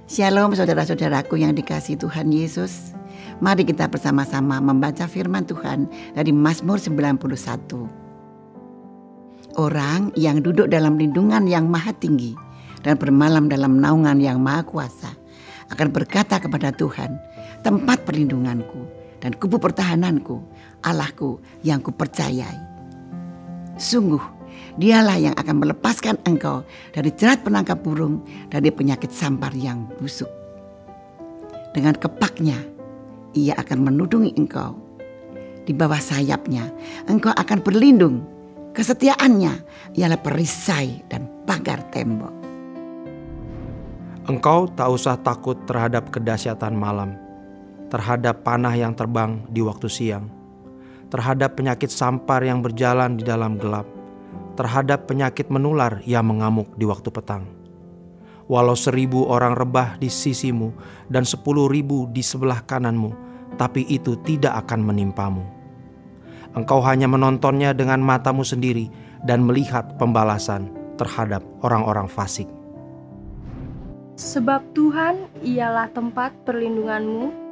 Shalom saudara-saudaraku yang dikasihi Tuhan Yesus. Mari kita bersama-sama membaca firman Tuhan dari Mazmur 91. Orang yang duduk dalam lindungan yang maha tinggi dan bermalam dalam naungan yang maha kuasa akan berkata kepada Tuhan, tempat perlindunganku dan kubu pertahananku, Allahku yang kupercayai. Sungguh, Dialah yang akan melepaskan engkau dari jerat penangkap burung, dari penyakit sampar yang busuk. Dengan kepaknya, Ia akan menudungi engkau. Di bawah sayapnya, engkau akan berlindung. Kesetiaannya ialah perisai dan pagar tembok. Engkau tak usah takut terhadap kedahsyatan malam, terhadap panah yang terbang di waktu siang, terhadap penyakit sampar yang berjalan di dalam gelap, terhadap penyakit menular yang mengamuk di waktu petang. Walau 1.000 orang rebah di sisimu dan 10.000 di sebelah kananmu, tapi itu tidak akan menimpamu. Engkau hanya menontonnya dengan matamu sendiri dan melihat pembalasan terhadap orang-orang fasik. Sebab Tuhan ialah tempat perlindunganmu,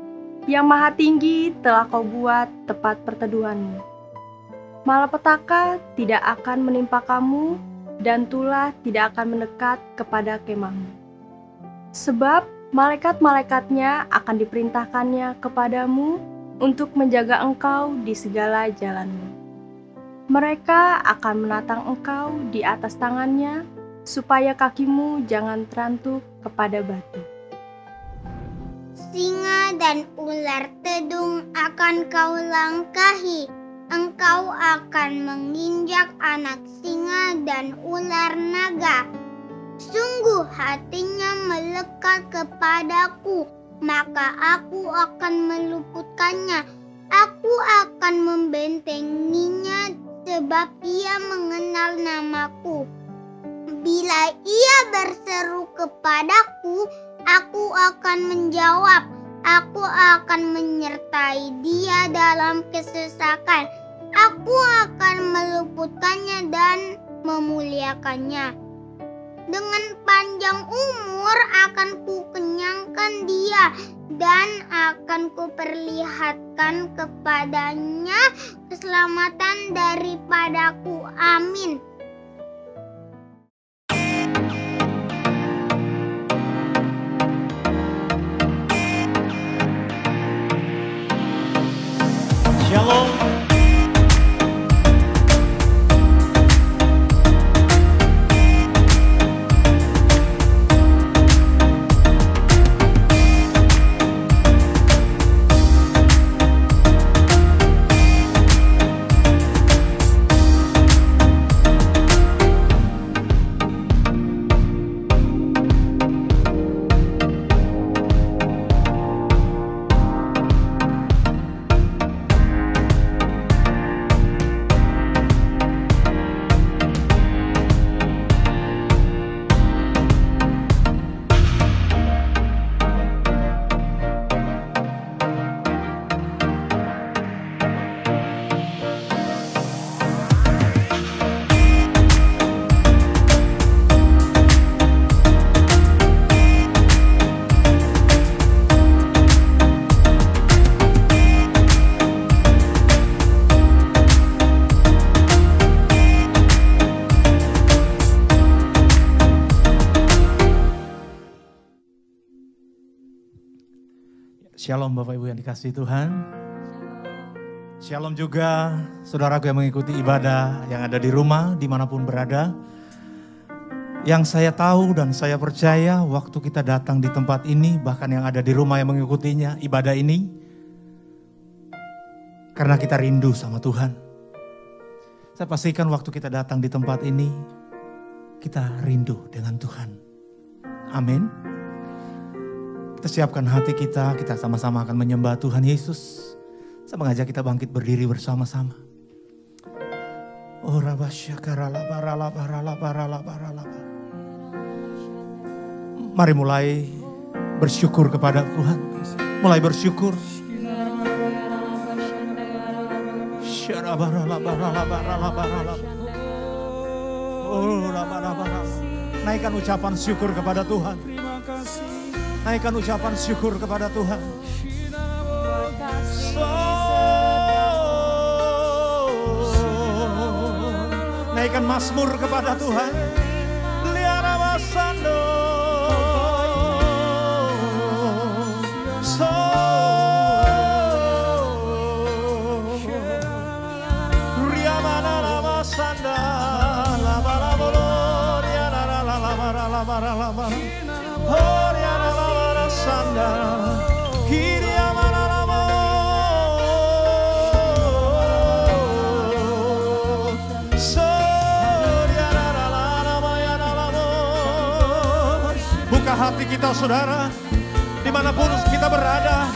yang maha tinggi telah kau buat tempat perteduhanmu. Malapetaka tidak akan menimpa kamu, dan tulah tidak akan mendekat kepada kemahmu. Sebab malaikat-malaikatnya akan diperintahkannya kepadamu untuk menjaga engkau di segala jalanmu. Mereka akan menatang engkau di atas tangannya, supaya kakimu jangan terantuk kepada batu. Singa dan ular tedung akan kau langkahi. Engkau akan menginjak anak singa dan ular naga. Sungguh hatinya melekat kepadaku, maka aku akan meluputkannya. Aku akan membentenginya sebab ia mengenal namaku. Bila ia berseru kepadaku, aku akan menjawab. Aku akan menyertai dia dalam kesesakan. Aku akan meluputkannya dan memuliakannya. Dengan panjang umur akan kukenyangkan dia dan akan kuperlihatkan kepadanya keselamatan daripadaku. Amin. Shalom. Shalom Bapak Ibu yang dikasihi Tuhan. Shalom juga saudaraku yang mengikuti ibadah yang ada di rumah dimanapun berada. Yang saya tahu dan saya percaya waktu kita datang di tempat ini, bahkan yang ada di rumah yang mengikutinya ibadah ini, karena kita rindu sama Tuhan. Saya pastikan waktu kita datang di tempat ini, kita rindu dengan Tuhan. Amin. Kita siapkan hati kita sama-sama akan menyembah Tuhan Yesus. Saya mengajak kita bangkit berdiri bersama-sama. Oh mari mulai bersyukur kepada Tuhan. Mulai bersyukur. Naikkan ucapan syukur kepada Tuhan. Naikkan ucapan syukur kepada Tuhan. Naikkan mazmur kepada Tuhan. Liara Basando. Riamana Basanda. Labalabolo. Riara Labaralabara. Oh Riara Labarasanda. Hati kita saudara, dimanapun kita berada.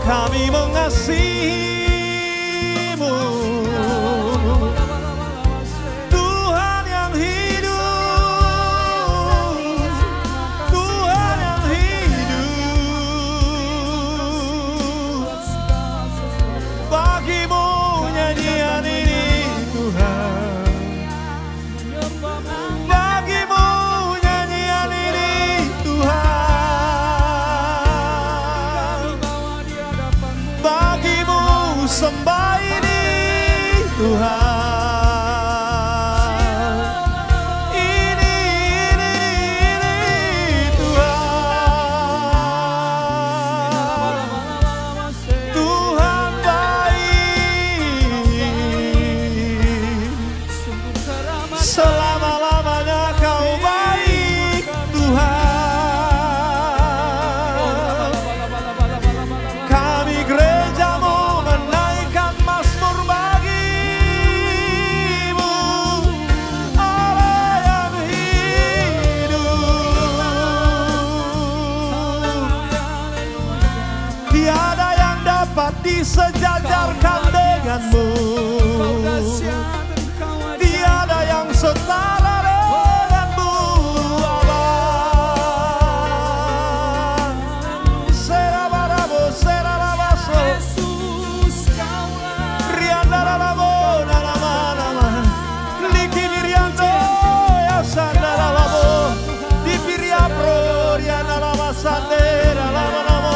Kami mengasihi sembah ini Tuhan. Ini Tuhan. Tuhan baik. Selama-lamanya Kau baik Tuhan. Kami gerejamu disejajarkan denganmu. Tiada yang setara denganmu Allah. Serabarabo, serarabaso, riandaralabo, naramanama, likibiriando, yasandaralabo, dipiriapro, riandarabasandera, lamanamo.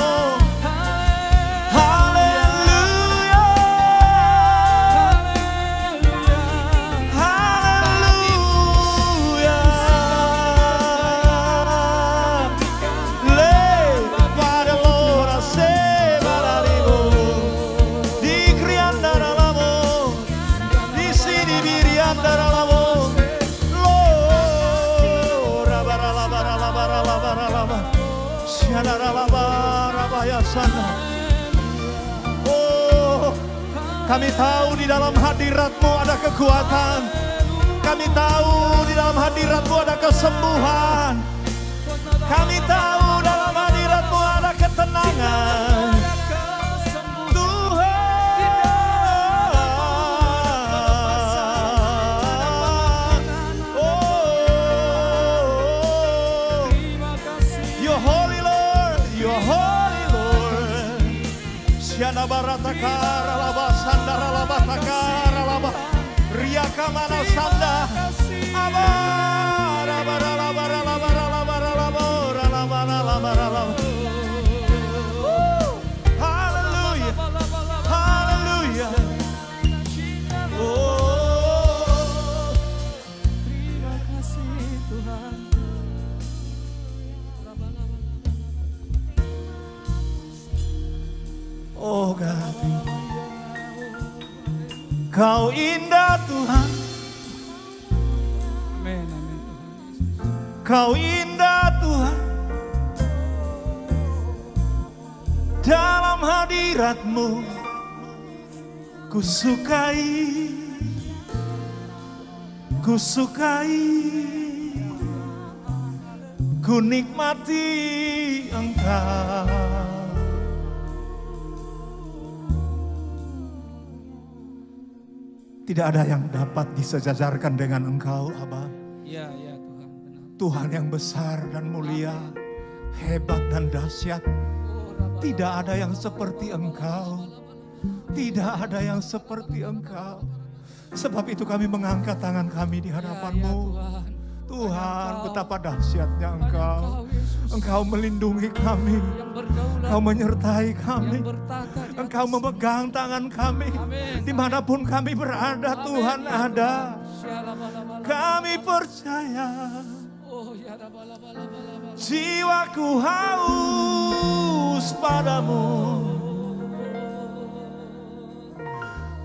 Oh, kami tahu di dalam hadirat-Mu ada kekuatan. Kami tahu di dalam hadirat-Mu ada kesembuhan. Kami tahu dalam hadirat-Mu ada ketenangan. Yana baratakara laba sandara laba takara laba riaka mana sanda abara bara laba laba laba laba laba laba. Hallelujah, hallelujah. Oh, terima kasih Tuhan. Oh God, Kau indah Tuhan. Amin, amin Tuhan. Kau indah Tuhan. Dalam hadirat-Mu ku sukai, ku nikmati Engkau. Tidak ada yang dapat disejajarkan dengan Engkau, Aba. Ya, ya Tuhan, benar. Tuhan yang besar dan mulia, hebat dan dahsyat. Tidak ada yang seperti Engkau. Tidak ada yang seperti Engkau. Sebab itu kami mengangkat tangan kami di hadapan-Mu. Tuhan, betapa dahsyatnya Engkau. Engkau melindungi kami. Engkau menyertai kami. Engkau memegang tangan kami. Dimanapun kami berada, Tuhan ada. Kami percaya. Jiwaku haus padamu.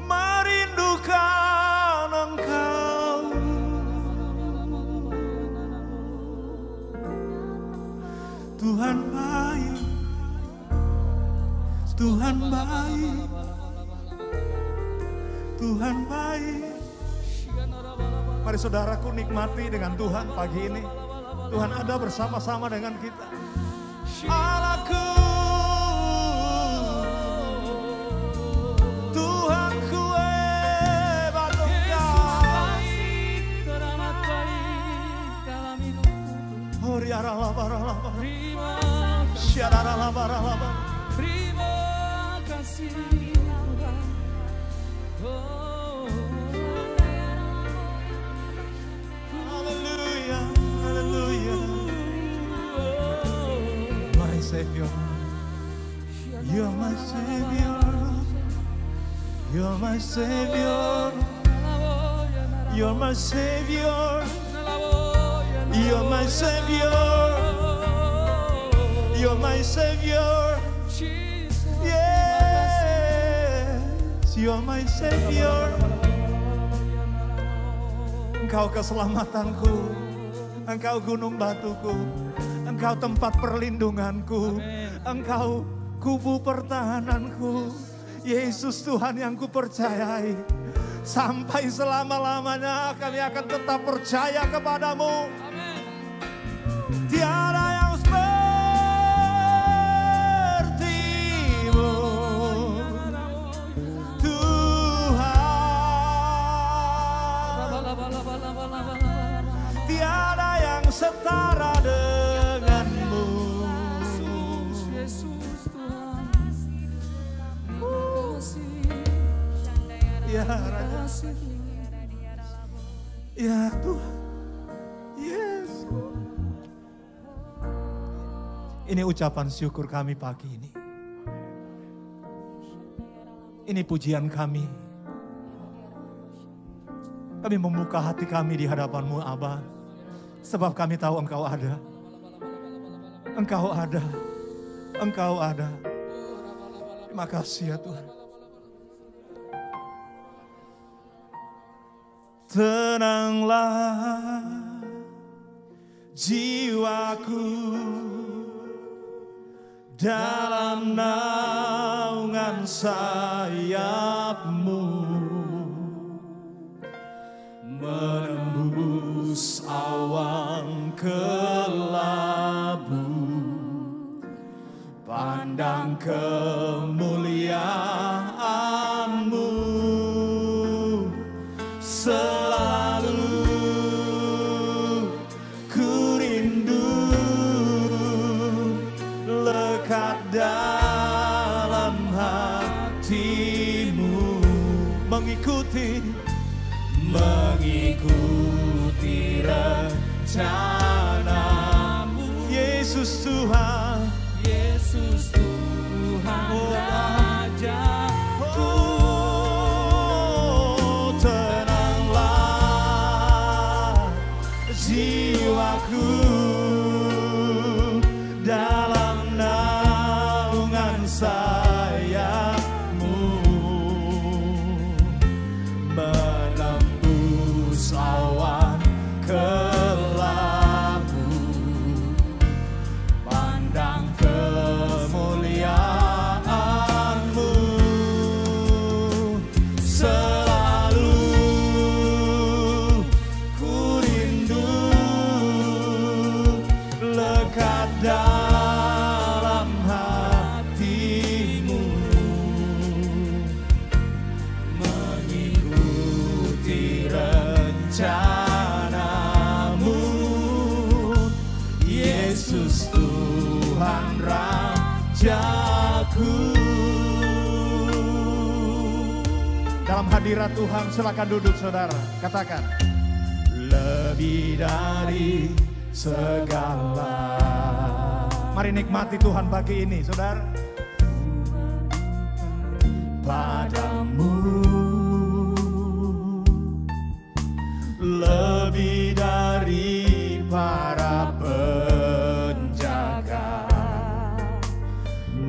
Merindukan Engkau. Tuhan baik, Tuhan baik, Tuhan baik. Mari saudaraku nikmati dengan Tuhan pagi ini. Tuhan ada bersama-sama dengan kita. Allahku, Tuhanku, hebat Engkau. Terima kasih Tuhan. Haleluya, haleluya. My Savior, You're my Savior, You're my Savior, You're my Savior, You're my Savior, You're my Savior, yes, You're my Savior. Engkau keselamatanku, Engkau gunung batuku, Engkau tempat perlindunganku, Engkau kubu pertahananku. Yesus Tuhan yang kupercayai. Sampai selama-lamanya kami akan tetap percaya kepadamu. Tiada yang seperti-Mu, Tuhan. Tiada yang setara dengan-Mu. Yesus Tuhan. Ya Raja, ya Tuhan, yes. Ini ucapan syukur kami pagi ini. Ini pujian kami. Kami membuka hati kami di hadapan-Mu, Aba. Sebab kami tahu Engkau ada. Engkau ada. Engkau ada. Terima kasih ya Tuhan. Tenanglah jiwaku dalam naungan sayap-Mu, menembus awan kelabu, pandang kemuliaan-Mu. Selalu ku rindu lekat dalam hati-Mu, mengikuti rencana-Mu. Yesus Tuhan, Yesus Tuhan Raja. Jiwaku dalam naungan sayap-Mu, menembus awan kelabu, pandang kemuliaan-Mu. Dalam hati rajaku. Dalam hadirat Tuhan silakan duduk saudara. Katakan. Lebih dari segala. Mari nikmati Tuhan pagi ini saudara. Padamu lebih dari para penjaga,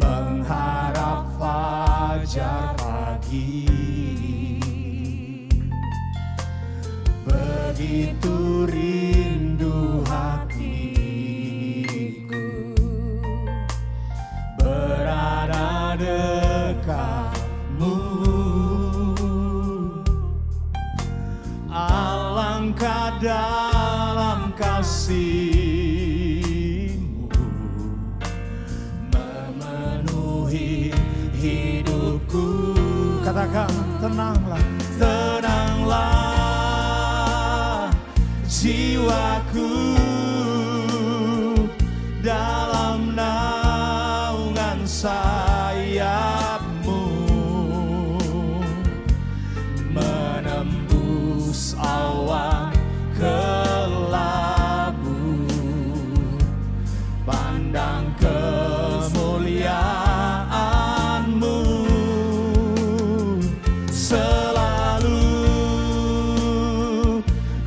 mengharap fajar pagi. Begitu rindu hatiku berada dekatmu. Alangkah dalam kasih-Mu memenuhi hidupku. Katakan tenanglah. Tenanglah jiwaku dalam naungan sayap-Mu, menembus awan kelabu, pandang kemuliaan-Mu selalu.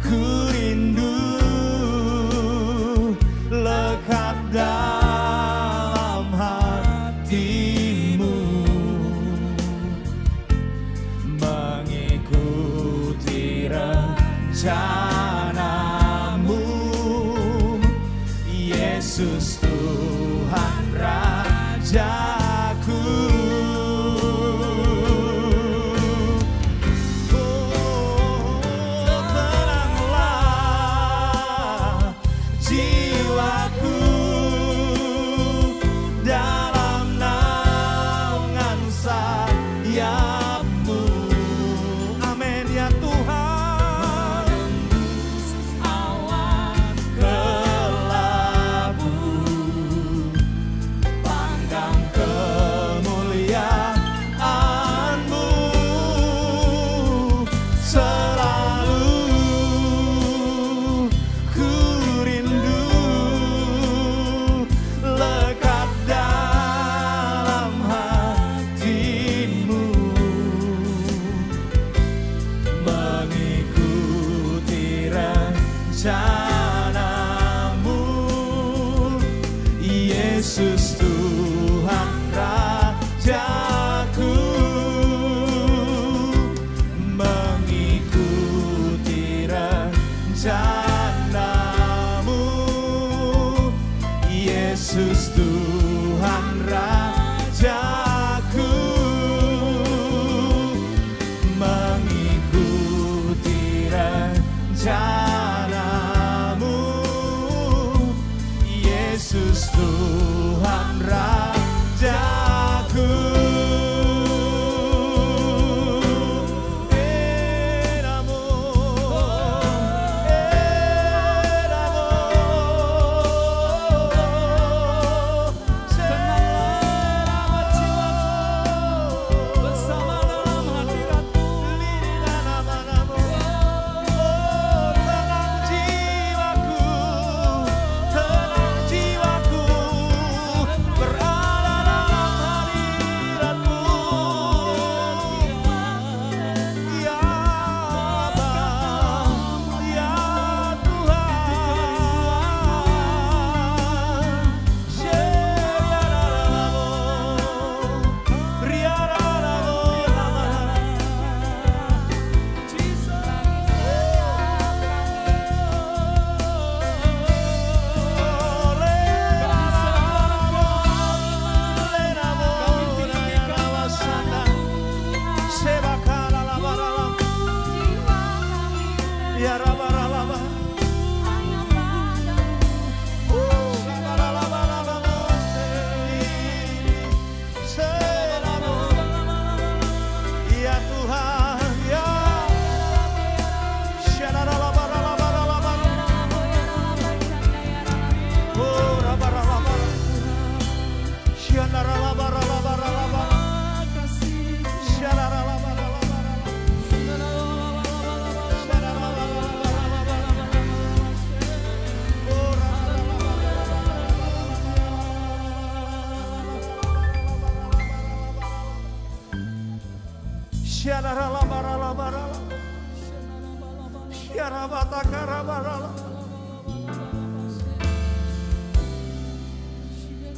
Ku rindu lekat dalam hati-Mu, mengikuti rencana-Mu. Yesus Tuhan Rajaku. Tenanglah jiwaku dalam naungan sayap-Mu. Amin ya Tuhan. Awan kelabu, pandang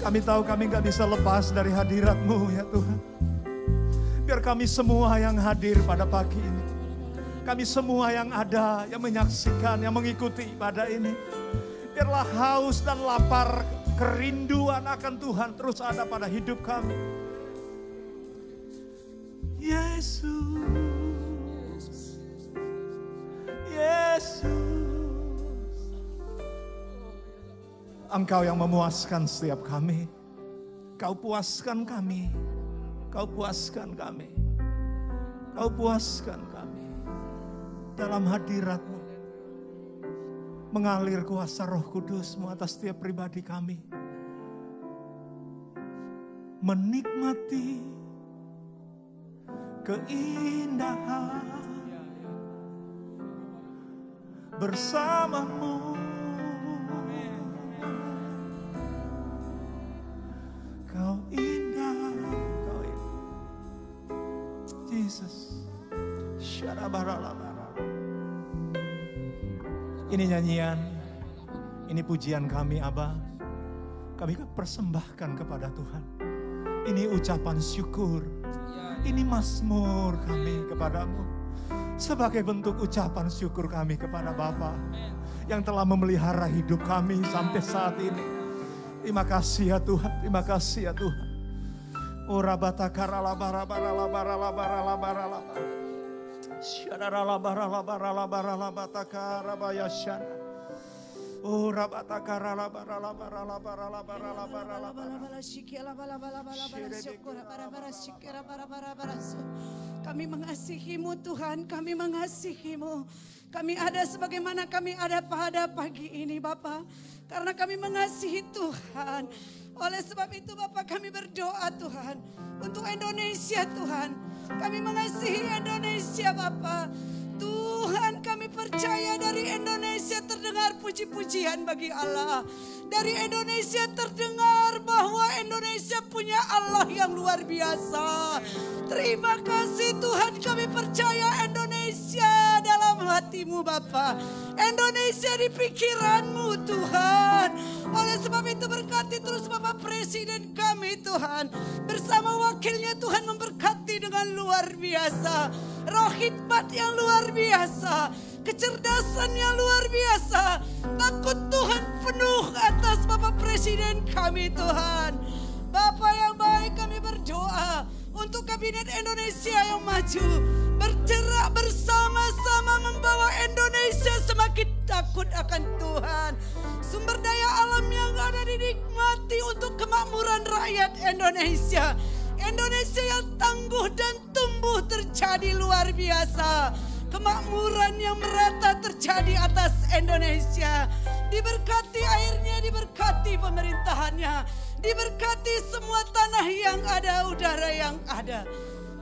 Kami tahu kami gak bisa lepas dari hadirat-Mu ya Tuhan. Biar kami semua yang hadir pada pagi ini, kami semua yang ada, yang menyaksikan, yang mengikuti ibadah ini, biarlah haus dan lapar, kerinduan akan Tuhan terus ada pada hidup kami. Yesus, Yesus, Engkau yang memuaskan setiap kami. Kau puaskan kami, Kau puaskan kami, Kau puaskan kami. Dalam hadirat-Mu mengalir kuasa Roh Kudus-Mu atas setiap pribadi kami. Menikmati keindahan bersama-Mu. Kau indah, Kau indah. Jesus. Ini nyanyian, ini pujian kami Aba. Kami persembahkan kepada Tuhan. Ini ucapan syukur. Ini mazmur kami kepadamu. Sebagai bentuk ucapan syukur kami kepada Bapa yang telah memelihara hidup kami sampai saat ini. Terima kasih ya Tuhan, terima kasih ya Tuhan. Ora batakarala barala barala barala barala. Syarala barala barala barala batakara bayasyana. Ora batakarala barala barala barala barala barala barala. Shikela bala bala bala bala syukur bara shikera bara. Kami mengasihi-Mu Tuhan, kami mengasihi-Mu. Kami ada sebagaimana kami ada pada pagi ini Bapa. Karena kami mengasihi Tuhan. Oleh sebab itu Bapa kami berdoa Tuhan. Untuk Indonesia Tuhan. Kami mengasihi Indonesia Bapa. Tuhan kami percaya dari Indonesia terdengar puji-pujian bagi Allah. Dari Indonesia terdengar bahwa Indonesia punya Allah yang luar biasa. Terima kasih Tuhan, kami percaya Indonesia dalam hati-Mu Bapa. Indonesia di pikiran-Mu Tuhan. Oleh sebab itu berkati terus Bapak Presiden kami Tuhan. Bersama wakilnya Tuhan memberkati dengan luar biasa. Roh hikmat yang luar biasa. Kecerdasan yang luar biasa. Takut Tuhan penuh atas Bapak Presiden kami Tuhan. Bapak yang baik kami berdoa untuk Kabinet Indonesia yang maju. Bergerak bersama-sama membawa Indonesia semakin takut akan Tuhan. Sumber daya alam yang ada dinikmati untuk kemakmuran rakyat Indonesia. Indonesia yang tangguh dan tumbuh terjadi luar biasa. Kemakmuran yang merata terjadi atas Indonesia. Diberkati airnya, diberkati pemerintahannya. Diberkati semua tanah yang ada, udara yang ada.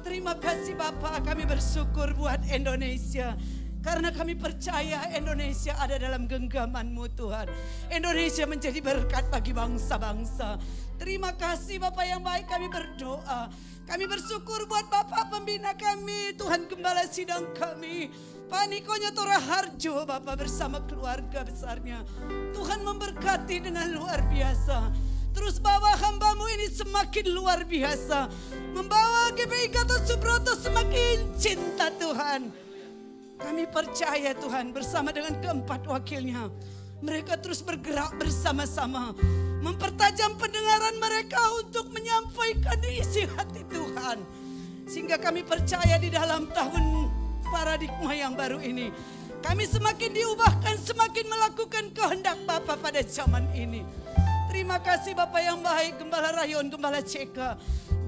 Terima kasih Bapak, kami bersyukur buat Indonesia. Karena kami percaya Indonesia ada dalam genggaman-Mu Tuhan. Indonesia menjadi berkat bagi bangsa-bangsa. Terima kasih Bapak yang baik, kami berdoa. Kami bersyukur buat Bapak pembina kami, Tuhan Gembala Sidang kami. Pak Niko Nyotora Harjo Bapak bersama keluarga besarnya. Tuhan memberkati dengan luar biasa. Terus bawa hamba-Mu ini semakin luar biasa. Membawa GPI Gatot Subroto semakin cinta Tuhan. Kami percaya Tuhan bersama dengan keempat wakilnya. Mereka terus bergerak bersama-sama. Mempertajam pendengaran mereka untuk menyampaikan isi hati Tuhan. Sehingga kami percaya di dalam tahun paradigma yang baru ini. Kami semakin diubahkan, semakin melakukan kehendak Bapa pada zaman ini. Terima kasih Bapak yang baik, Gembala Rayon, Gembala Ceka,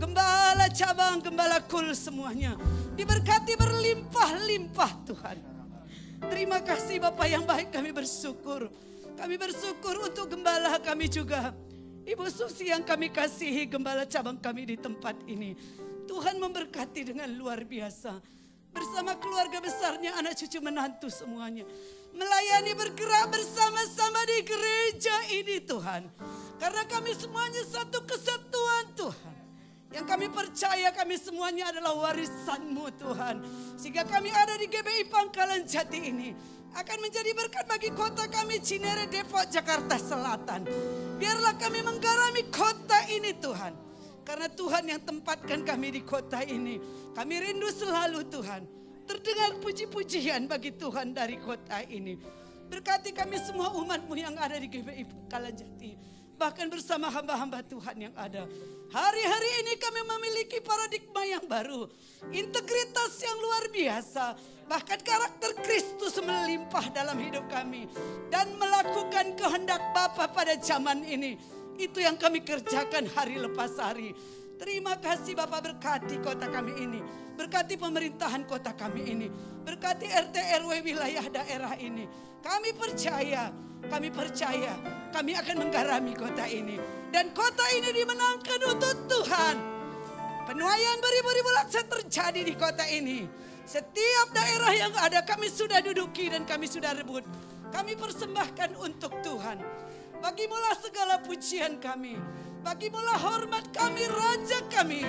Gembala Cabang, Gembala Kul semuanya. Diberkati berlimpah-limpah Tuhan. Terima kasih Bapak yang baik, kami bersyukur. Kami bersyukur untuk gembala kami juga. Ibu Susi yang kami kasihi, gembala cabang kami di tempat ini. Tuhan memberkati dengan luar biasa. Bersama keluarga besarnya, anak cucu menantu semuanya. Melayani bergerak bersama-sama di gereja ini Tuhan. Karena kami semuanya satu kesatuan Tuhan. Yang kami percaya kami semuanya adalah warisan-Mu Tuhan. Sehingga kami ada di GBI Pangkalan Jati ini akan menjadi berkat bagi kota kami Cinere, Depok, Jakarta Selatan. Biarlah kami menggarami kota ini Tuhan. Karena Tuhan yang tempatkan kami di kota ini. Kami rindu selalu Tuhan. Terdengar puji-pujian bagi Tuhan dari kota ini. Berkati kami semua umat-Mu yang ada di GBI Pangkalan Jati. Bahkan bersama hamba-hamba Tuhan yang ada. Hari-hari ini kami memiliki paradigma yang baru. Integritas yang luar biasa. Bahkan karakter Kristus melimpah dalam hidup kami. Dan melakukan kehendak Bapa pada zaman ini. Itu yang kami kerjakan hari lepas hari. Terima kasih Bapak, berkati kota kami ini. Berkati pemerintahan kota kami ini. Berkati RT RW wilayah daerah ini. Kami percaya kami akan menggarami kota ini. Dan kota ini dimenangkan untuk Tuhan. Penuaian beribu-ribu laksa terjadi di kota ini. Setiap daerah yang ada kami sudah duduki dan kami sudah rebut. Kami persembahkan untuk Tuhan. Bagimulah segala pujian kami. Bagimulah hormat kami, Raja kami.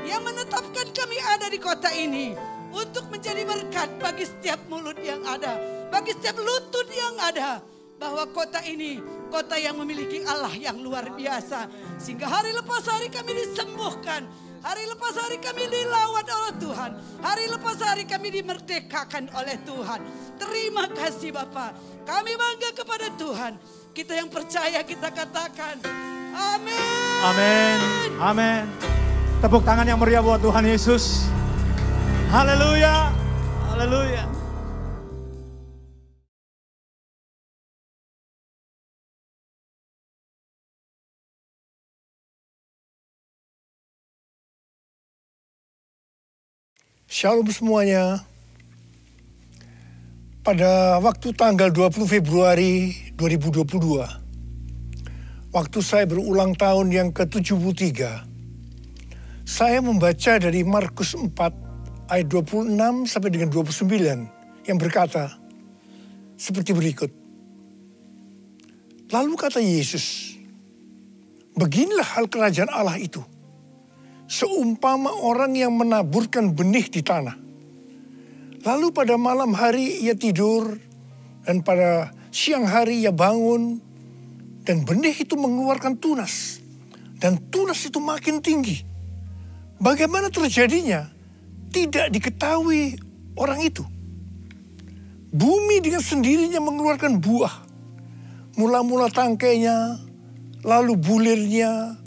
Yang menetapkan kami ada di kota ini. Untuk menjadi berkat bagi setiap mulut yang ada. Bagi setiap lutut yang ada. Bahwa kota ini kota yang memiliki Allah yang luar biasa. Sehingga hari lepas hari kami disembuhkan. Hari lepas hari kami dilawat oleh Tuhan. Hari lepas hari kami dimerdekakan oleh Tuhan. Terima kasih Bapak. Kami bangga kepada Tuhan. Kita yang percaya kita katakan amin. Amin. Amin. Tepuk tangan yang meriah buat Tuhan Yesus. Haleluya. Haleluya. Shalom semuanya. Pada waktu tanggal 20 Februari 2022, waktu saya berulang tahun yang ke-73, saya membaca dari Markus 4 ayat 26 sampai dengan 29 yang berkata seperti berikut. Lalu kata Yesus, beginilah hal kerajaan Allah itu. Seumpama orang yang menaburkan benih di tanah. Lalu pada malam hari ia tidur, dan pada siang hari ia bangun, dan benih itu mengeluarkan tunas. Dan tunas itu makin tinggi. Bagaimana terjadinya? Tidak diketahui orang itu. Bumi dengan sendirinya mengeluarkan buah. Mula-mula tangkainya, lalu bulirnya,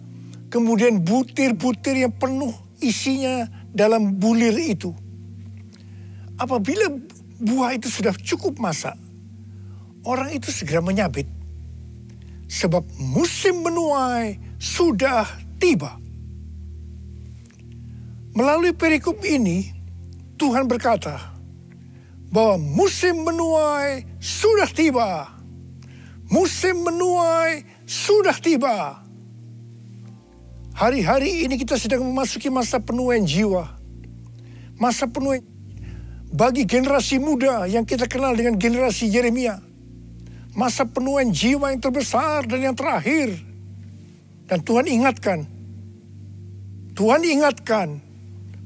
kemudian butir-butir yang penuh isinya dalam bulir itu. Apabila buah itu sudah cukup masak, orang itu segera menyabit. Sebab musim menuai sudah tiba. Melalui perikop ini, Tuhan berkata bahwa musim menuai sudah tiba. Musim menuai sudah tiba. Hari-hari ini kita sedang memasuki masa penuaian jiwa. Masa penuaian bagi generasi muda yang kita kenal dengan generasi Yeremia. Masa penuaian jiwa yang terbesar dan yang terakhir. Dan Tuhan ingatkan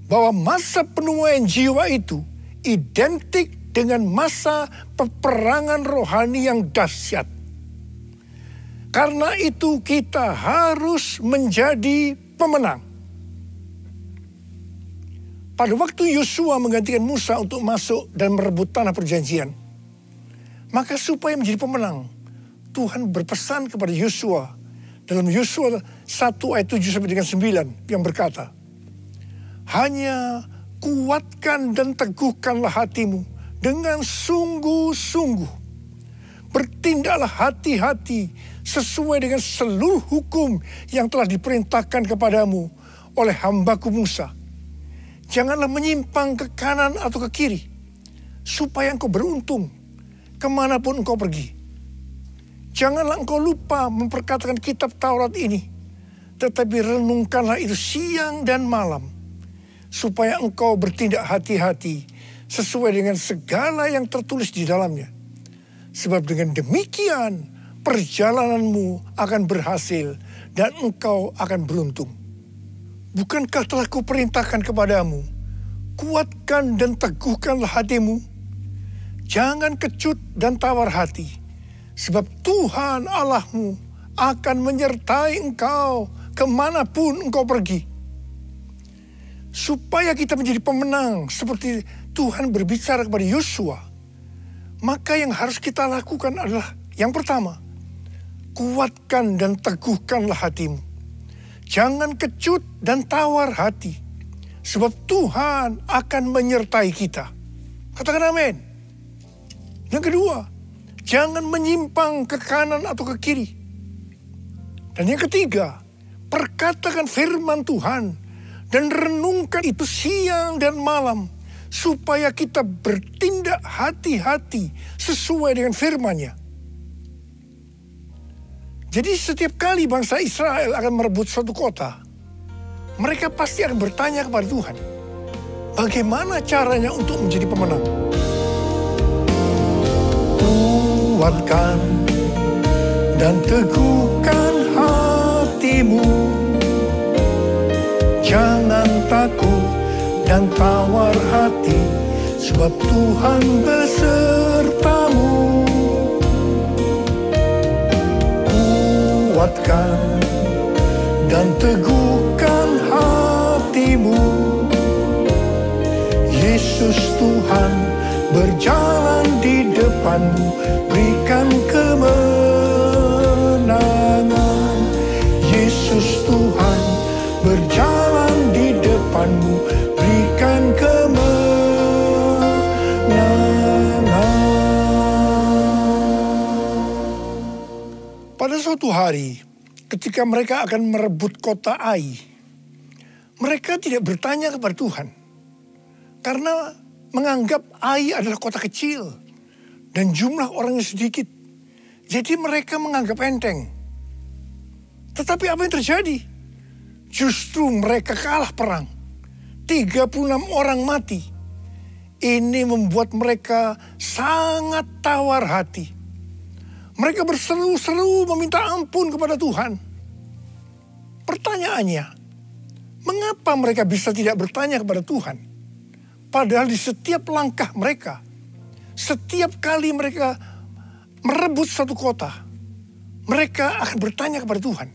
bahwa masa penuaian jiwa itu identik dengan masa peperangan rohani yang dahsyat. Karena itu kita harus menjadi pemenang. Pada waktu Yosua menggantikan Musa untuk masuk dan merebut tanah perjanjian, maka supaya menjadi pemenang, Tuhan berpesan kepada Yosua dalam Yosua 1 ayat 7 sampai dengan 9 yang berkata, hanya kuatkan dan teguhkanlah hatimu dengan sungguh-sungguh. Bertindaklah hati-hati sesuai dengan seluruh hukum yang telah diperintahkan kepadamu oleh hambaku Musa. Janganlah menyimpang ke kanan atau ke kiri, supaya engkau beruntung kemanapun engkau pergi. Janganlah engkau lupa memperkatakan kitab Taurat ini, tetapi renungkanlah itu siang dan malam, supaya engkau bertindak hati-hati sesuai dengan segala yang tertulis di dalamnya. Sebab dengan demikian perjalananmu akan berhasil dan engkau akan beruntung. Bukankah telah kuperintahkan kepadamu, kuatkan dan teguhkanlah hatimu. Jangan kecut dan tawar hati, sebab Tuhan Allahmu akan menyertai engkau kemanapun engkau pergi. Supaya kita menjadi pemenang seperti Tuhan berbicara kepada Yosua, maka yang harus kita lakukan adalah yang pertama, kuatkan dan teguhkanlah hatimu. Jangan kecut dan tawar hati, sebab Tuhan akan menyertai kita. Katakan amin. Yang kedua, jangan menyimpang ke kanan atau ke kiri. Dan yang ketiga, perkatakan firman Tuhan dan renungkan itu siang dan malam, supaya kita bertindak hati-hati sesuai dengan firman-Nya. Jadi setiap kali bangsa Israel akan merebut suatu kota, mereka pasti akan bertanya kepada Tuhan, bagaimana caranya untuk menjadi pemenang? Kuatkan dan teguhkan hatimu, jangan takut dan tawar hati, sebab Tuhan besertamu. Kuatkan dan teguhkan hatimu, Yesus Tuhan berjalan di depanmu, berikan kemenangan. Yesus Tuhan berjalan di depanmu, berikan kemenangan. Pada suatu hari, ketika mereka akan merebut kota Ai, mereka tidak bertanya kepada Tuhan, karena menganggap Ai adalah kota kecil dan jumlah orangnya sedikit. Jadi mereka menganggap enteng. Tetapi apa yang terjadi? Justru mereka kalah perang. 36 orang mati. Ini membuat mereka sangat tawar hati. Mereka berseru-seru meminta ampun kepada Tuhan. Pertanyaannya, mengapa mereka bisa tidak bertanya kepada Tuhan? Padahal di setiap langkah mereka, setiap kali mereka merebut satu kota, mereka akan bertanya kepada Tuhan.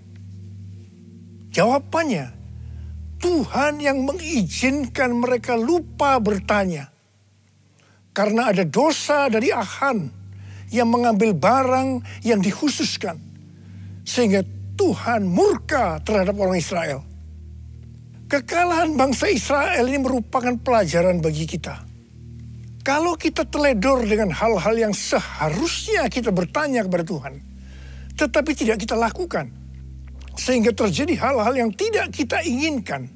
Jawabannya, Tuhan yang mengizinkan mereka lupa bertanya. Karena ada dosa dari Achan yang mengambil barang yang dikhususkan, sehingga Tuhan murka terhadap orang Israel. Kekalahan bangsa Israel ini merupakan pelajaran bagi kita. Kalau kita teledor dengan hal-hal yang seharusnya kita bertanya kepada Tuhan, tetapi tidak kita lakukan, sehingga terjadi hal-hal yang tidak kita inginkan,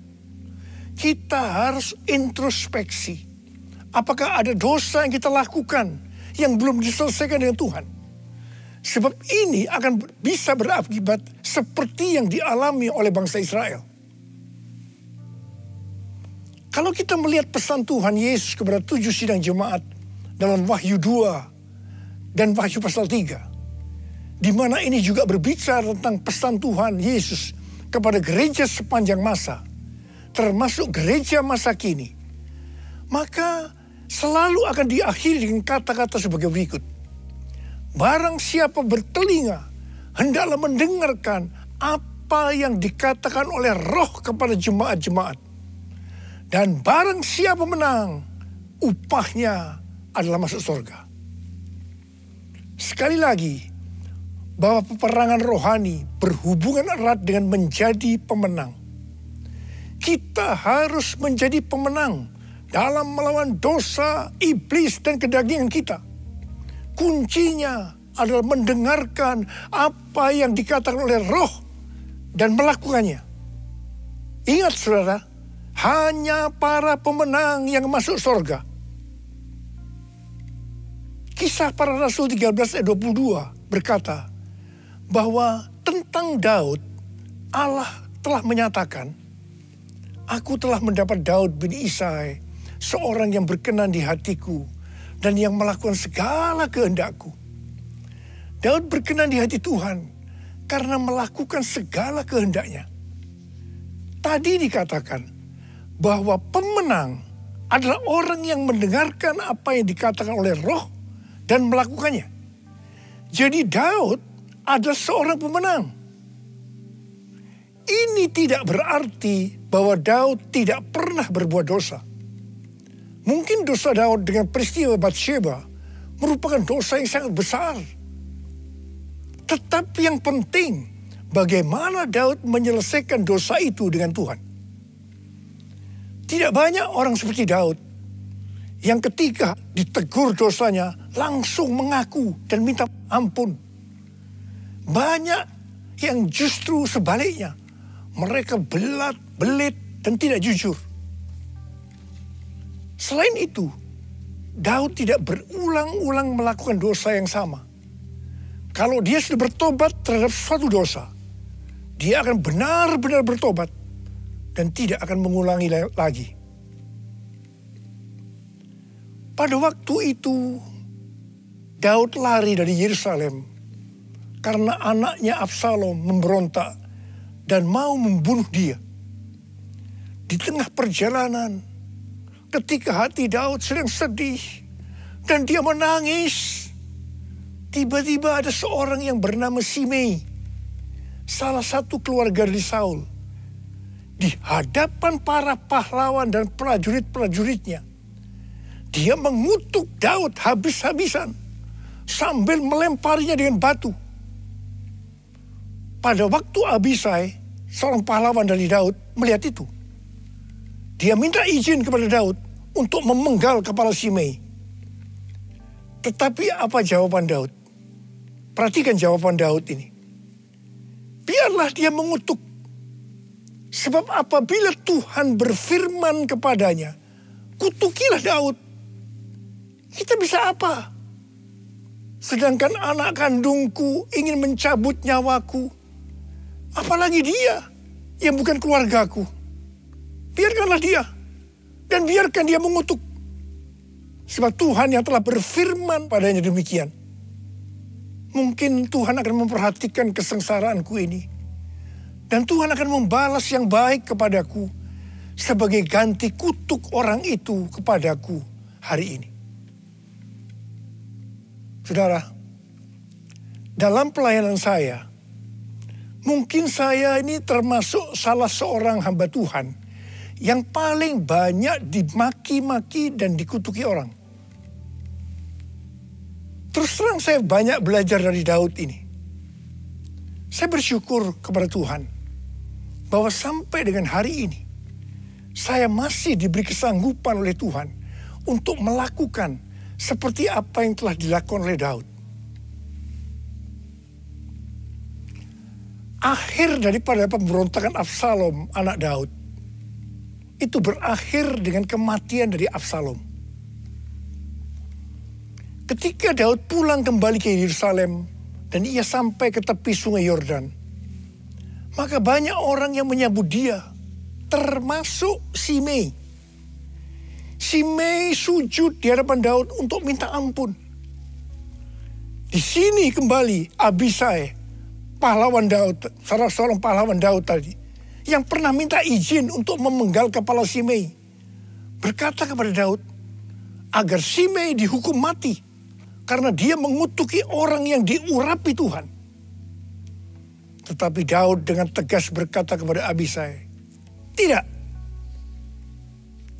kita harus introspeksi. Apakah ada dosa yang kita lakukan yang belum diselesaikan dengan Tuhan? Sebab ini akan bisa berakibat seperti yang dialami oleh bangsa Israel. Kalau kita melihat pesan Tuhan Yesus kepada 7 sidang jemaat dalam Wahyu 2 dan Wahyu pasal 3, di mana ini juga berbicara tentang pesan Tuhan Yesus kepada gereja sepanjang masa, termasuk gereja masa kini, maka selalu akan diakhiri dengan kata-kata sebagai berikut. Barang siapa bertelinga, hendaklah mendengarkan apa yang dikatakan oleh Roh kepada jemaat-jemaat. Dan barang siapa menang, upahnya adalah masuk surga. Sekali lagi, bahwa peperangan rohani berhubungan erat dengan menjadi pemenang. Kita harus menjadi pemenang dalam melawan dosa, iblis, dan kedagingan kita. Kuncinya adalah mendengarkan apa yang dikatakan oleh Roh dan melakukannya. Ingat saudara, hanya para pemenang yang masuk surga. Kisah Para Rasul 13 ayat 22 berkata, bahwa tentang Daud, Allah telah menyatakan, aku telah mendapat Daud bin Isai, seorang yang berkenan di hatiku dan yang melakukan segala kehendakku. Daud berkenan di hati Tuhan karena melakukan segala kehendaknya. Tadi dikatakan bahwa pemenang adalah orang yang mendengarkan apa yang dikatakan oleh Roh dan melakukannya. Jadi Daud adalah seorang pemenang. Ini tidak berarti bahwa Daud tidak pernah berbuat dosa. Mungkin dosa Daud dengan peristiwa Batsheba merupakan dosa yang sangat besar. Tetapi yang penting, bagaimana Daud menyelesaikan dosa itu dengan Tuhan. Tidak banyak orang seperti Daud yang ketika ditegur dosanya langsung mengaku dan minta ampun. Banyak yang justru sebaliknya. Mereka belit, dan tidak jujur. Selain itu, Daud tidak berulang-ulang melakukan dosa yang sama. Kalau dia sudah bertobat terhadap suatu dosa, dia akan benar-benar bertobat dan tidak akan mengulangi lagi. Pada waktu itu, Daud lari dari Yerusalem karena anaknya Absalom memberontak dan mau membunuh dia. Di tengah perjalanan, ketika hati Daud sedang sedih dan dia menangis, tiba-tiba ada seorang yang bernama Simei, salah satu keluarga dari Saul, di hadapan para pahlawan dan prajurit-prajuritnya. Dia mengutuk Daud habis-habisan sambil melemparinya dengan batu. Pada waktu Abisai, seorang pahlawan dari Daud, melihat itu, dia minta izin kepada Daud untuk memenggal kepala Simei. Tetapi apa jawaban Daud? Perhatikan jawaban Daud ini. Biarlah dia mengutuk. Sebab apabila Tuhan berfirman kepadanya, kutukilah Daud. Kita bisa apa? Sedangkan anak kandungku ingin mencabut nyawaku. Apalagi dia yang bukan keluargaku. Biarkanlah dia. Dan biarkan dia mengutuk. Sebab Tuhan yang telah berfirman padanya demikian. Mungkin Tuhan akan memperhatikan kesengsaraanku ini. Dan Tuhan akan membalas yang baik kepadaku. Sebagai ganti kutuk orang itu kepadaku hari ini. Saudara, dalam pelayanan saya, mungkin saya ini termasuk salah seorang hamba Tuhan yang paling banyak dimaki-maki dan dikutuki orang. Terus terang saya banyak belajar dari Daud ini. Saya bersyukur kepada Tuhan bahwa sampai dengan hari ini, saya masih diberi kesanggupan oleh Tuhan untuk melakukan seperti apa yang telah dilakukan oleh Daud. Akhir daripada pemberontakan Absalom, anak Daud, itu berakhir dengan kematian dari Absalom. Ketika Daud pulang kembali ke Yerusalem dan ia sampai ke tepi sungai Yordan, maka banyak orang yang menyambut dia, termasuk Simei. Simei sujud di hadapan Daud untuk minta ampun. Di sini kembali Abisai, pahlawan Daud, salah seorang pahlawan Daud tadi, yang pernah minta izin untuk memenggal kepala Simei, berkata kepada Daud agar Simei dihukum mati karena dia mengutuki orang yang diurapi Tuhan. Tetapi Daud dengan tegas berkata kepada Abisai, tidak.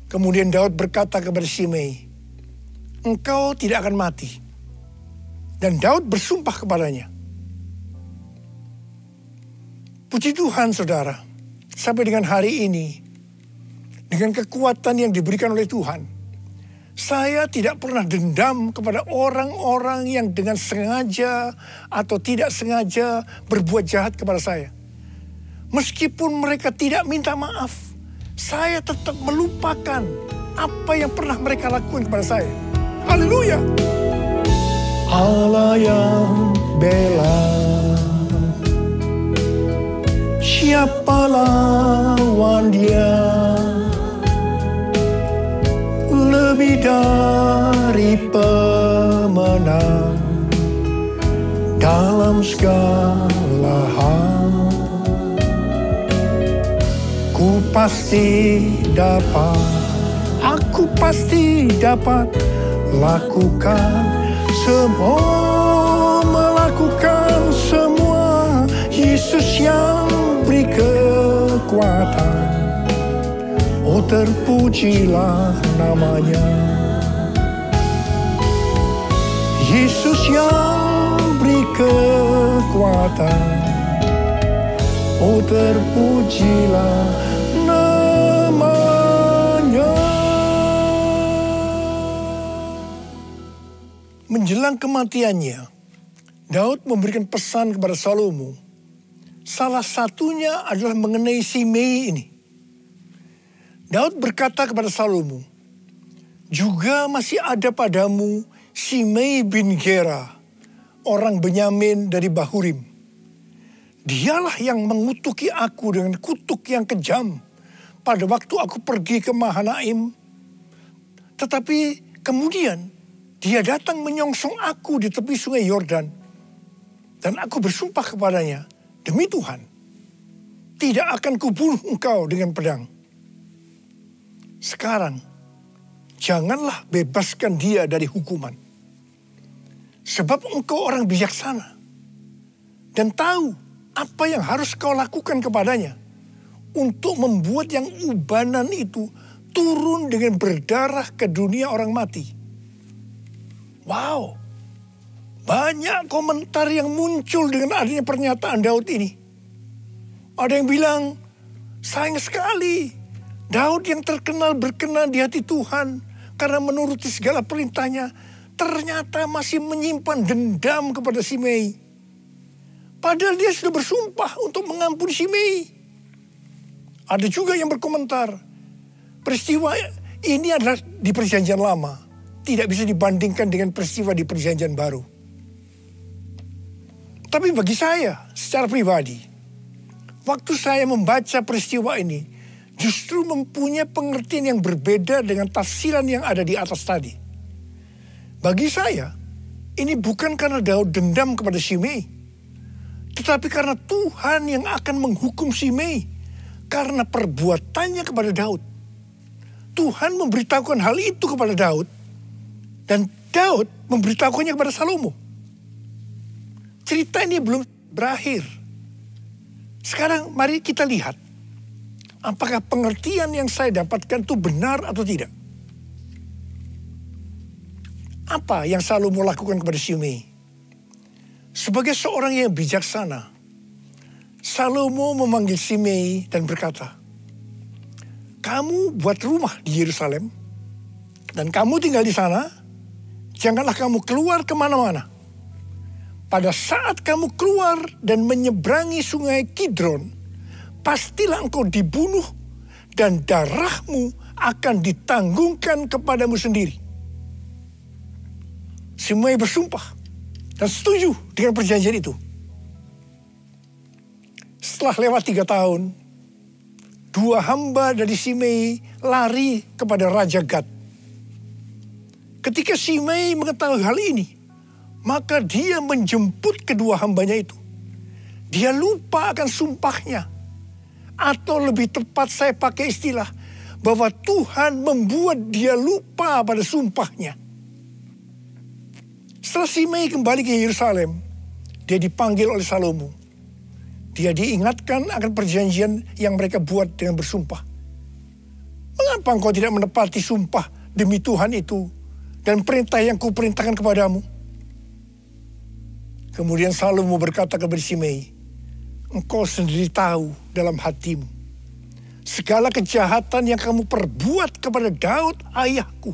Kemudian Daud berkata kepada Simei, engkau tidak akan mati. Dan Daud bersumpah kepadanya. Puji Tuhan saudara, sampai dengan hari ini, dengan kekuatan yang diberikan oleh Tuhan, saya tidak pernah dendam kepada orang-orang yang dengan sengaja atau tidak sengaja berbuat jahat kepada saya. Meskipun mereka tidak minta maaf, saya tetap melupakan apa yang pernah mereka lakukan kepada saya. Haleluya. Allah yang bela siapa lawan dia? Lebih dari pemenang dalam segala hal. Ku pasti dapat, aku pasti dapat lakukan semua, melakukan semua. Yesus yang beri kekuatan, oh terpujilah namanya. Yesus yang beri kekuatan, oh terpujilah namanya. Menjelang kematiannya, Daud memberikan pesan kepada Salomo. Salah satunya adalah mengenai Simei ini. Daud berkata kepada Salomo, juga masih ada padamu Simei bin Gera, orang Benyamin dari Bahurim. Dialah yang mengutuki aku dengan kutuk yang kejam pada waktu aku pergi ke Mahanaim. Tetapi kemudian dia datang menyongsong aku di tepi sungai Yordan. Dan aku bersumpah kepadanya, demi Tuhan, tidak akan kubunuh engkau dengan pedang. Sekarang, janganlah bebaskan dia dari hukuman. Sebab engkau orang bijaksana dan tahu apa yang harus kau lakukan kepadanya untuk membuat yang ubanan itu turun dengan berdarah ke dunia orang mati. Wow, banyak komentar yang muncul dengan adanya pernyataan Daud ini. Ada yang bilang, sayang sekali Daud yang terkenal berkenan di hati Tuhan karena menuruti segala perintahnya, ternyata masih menyimpan dendam kepada Simei. Padahal dia sudah bersumpah untuk mengampuni Simei. Ada juga yang berkomentar, peristiwa ini adalah di Perjanjian Lama, tidak bisa dibandingkan dengan peristiwa di Perjanjian Baru. Tapi bagi saya, secara pribadi, waktu saya membaca peristiwa ini, justru mempunyai pengertian yang berbeda dengan tafsiran yang ada di atas tadi. Bagi saya, ini bukan karena Daud dendam kepada Simei, tetapi karena Tuhan yang akan menghukum Simei karena perbuatannya kepada Daud. Tuhan memberitahukan hal itu kepada Daud, dan Daud memberitahukannya kepada Salomo. Cerita ini belum berakhir. Sekarang mari kita lihat, apakah pengertian yang saya dapatkan itu benar atau tidak. Apa yang Salomo lakukan kepada Simei? Sebagai seorang yang bijaksana, Salomo memanggil Simei dan berkata, kamu buat rumah di Yerusalem, dan kamu tinggal di sana, janganlah kamu keluar kemana-mana. Pada saat kamu keluar dan menyeberangi sungai Kidron, pastilah engkau dibunuh dan darahmu akan ditanggungkan kepadamu sendiri. Simei bersumpah dan setuju dengan perjanjian itu. Setelah lewat 3 tahun, 2 hamba dari Simei lari kepada Raja Gad. Ketika Simei mengetahui hal ini, maka dia menjemput kedua hambanya itu. Dia lupa akan sumpahnya. Atau lebih tepat saya pakai istilah, bahwa Tuhan membuat dia lupa pada sumpahnya. Setelah Simei kembali ke Yerusalem, dia dipanggil oleh Salomo. Dia diingatkan akan perjanjian yang mereka buat dengan bersumpah. Mengapa engkau tidak menepati sumpah demi Tuhan itu dan perintah yang kuperintahkan kepadamu? Kemudian Salomo berkata kepada Simei, engkau sendiri tahu dalam hatimu segala kejahatan yang kamu perbuat kepada Daud ayahku.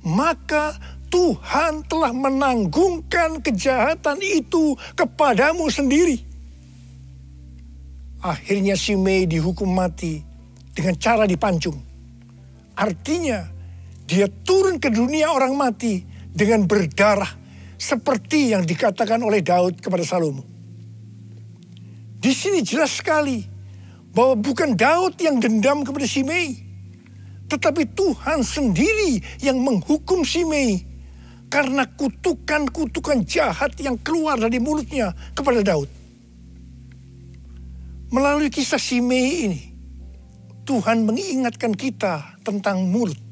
Maka Tuhan telah menanggungkan kejahatan itu kepadamu sendiri. Akhirnya Simei dihukum mati dengan cara dipancung. Artinya dia turun ke dunia orang mati dengan berdarah, seperti yang dikatakan oleh Daud kepada Salomo. Di sini jelas sekali bahwa bukan Daud yang dendam kepada Simei, tetapi Tuhan sendiri yang menghukum Simei karena kutukan-kutukan jahat yang keluar dari mulutnya kepada Daud. Melalui kisah Simei ini, Tuhan mengingatkan kita tentang mulut.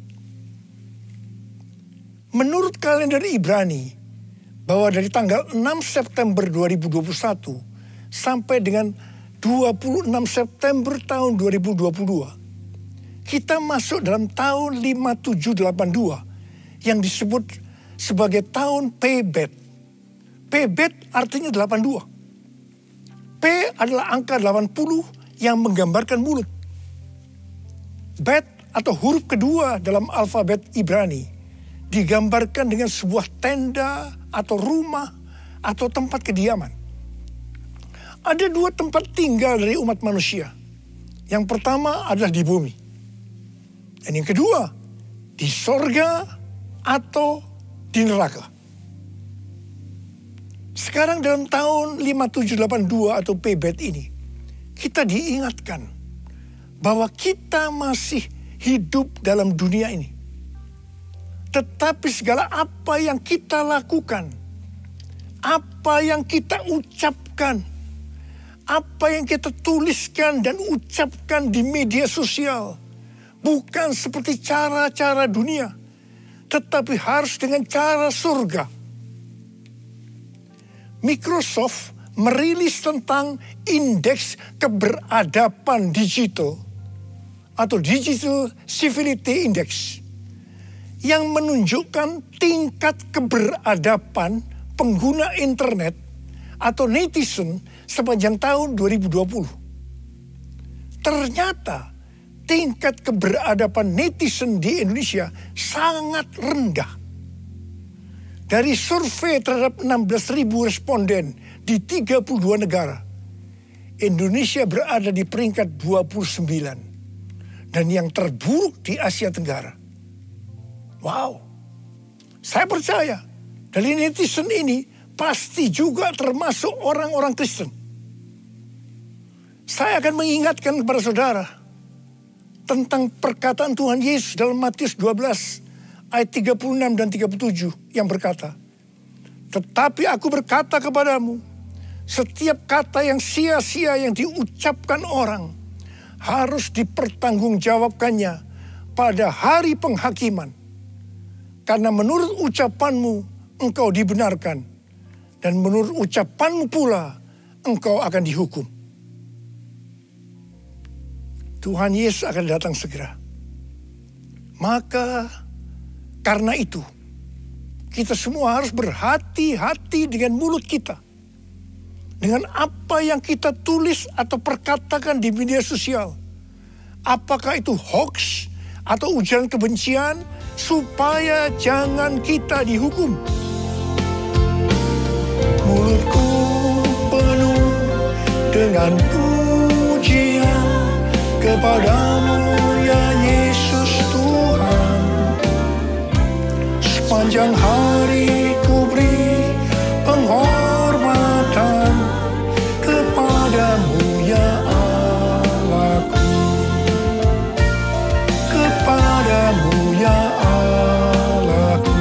Menurut kalender Ibrani, bahwa dari tanggal 6 September 2021 sampai dengan 26 September tahun 2022, kita masuk dalam tahun 5782 yang disebut sebagai tahun Pebet. Pebet artinya 82. P adalah angka 80 yang menggambarkan mulut. Bet atau huruf kedua dalam alfabet Ibrani digambarkan dengan sebuah tenda atau rumah atau tempat kediaman. Ada dua tempat tinggal dari umat manusia. Yang pertama adalah di bumi. Dan yang kedua, di sorga atau di neraka. Sekarang dalam tahun 5782 atau Pebet ini, kita diingatkan bahwa kita masih hidup dalam dunia ini. Tetapi segala apa yang kita lakukan, apa yang kita ucapkan, apa yang kita tuliskan dan ucapkan di media sosial, bukan seperti cara-cara dunia, tetapi harus dengan cara surga. Microsoft merilis tentang indeks keberadaban digital atau Digital Civility Index yang menunjukkan tingkat keberadaban pengguna internet atau netizen sepanjang tahun 2020. Ternyata tingkat keberadaban netizen di Indonesia sangat rendah. Dari survei terhadap 16.000 responden di 32 negara, Indonesia berada di peringkat 29 dan yang terburuk di Asia Tenggara. Wow, saya percaya dari netizen ini pasti juga termasuk orang-orang Kristen. Saya akan mengingatkan kepada saudara tentang perkataan Tuhan Yesus dalam Matius 12 ayat 36 dan 37 yang berkata, "Tetapi aku berkata kepadamu, setiap kata yang sia-sia yang diucapkan orang harus dipertanggungjawabkannya pada hari penghakiman. Karena menurut ucapanmu engkau dibenarkan, dan menurut ucapanmu pula engkau akan dihukum." Tuhan Yesus akan datang segera. Maka karena itu, kita semua harus berhati-hati dengan mulut kita. Dengan apa yang kita tulis atau perkatakan di media sosial. Apakah itu hoax atau ujaran kebencian, supaya jangan kita dihukum. Mulutku penuh dengan pujian kepadamu ya Yesus Tuhan. Sepanjang hari ku beri penghormatan kepadamu ya Allahku. Kepadamu ya Allahku.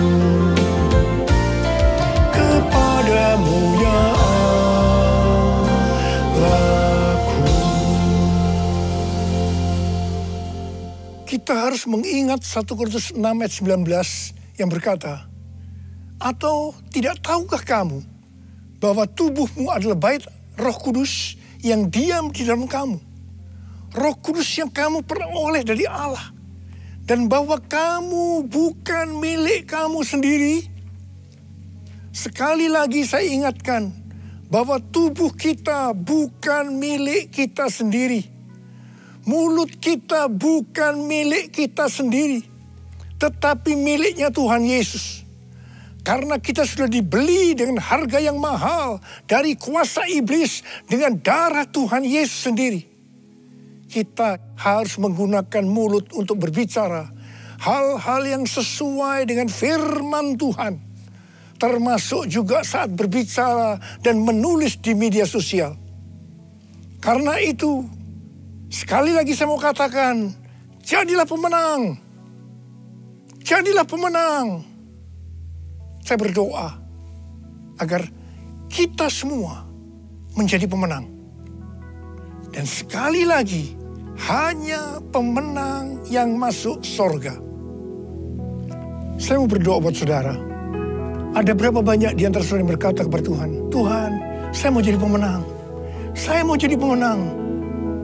Kepadamu ya Allahku. Kita harus mengingat 1 Korintus 6 ayat 19 yang berkata, "Atau tidak tahukah kamu bahwa tubuhmu adalah bait Roh Kudus yang diam di dalam kamu? Roh Kudus yang kamu peroleh dari Allah, dan bahwa kamu bukan milik kamu sendiri?" Sekali lagi saya ingatkan bahwa tubuh kita bukan milik kita sendiri. Mulut kita bukan milik kita sendiri, tetapi miliknya Tuhan Yesus. Karena kita sudah dibeli dengan harga yang mahal dari kuasa iblis dengan darah Tuhan Yesus sendiri. Kita harus menggunakan mulut untuk berbicara hal-hal yang sesuai dengan firman Tuhan. Termasuk juga saat berbicara dan menulis di media sosial. Karena itu, Sekali lagi saya mau katakan, jadilah pemenang. Jadilah pemenang. Saya berdoa agar kita semua menjadi pemenang. Dan sekali lagi, hanya pemenang yang masuk sorga. Saya mau berdoa buat saudara. Ada berapa banyak di antara saudara yang berkata kepada Tuhan, Tuhan, saya mau jadi pemenang. Saya mau jadi pemenang.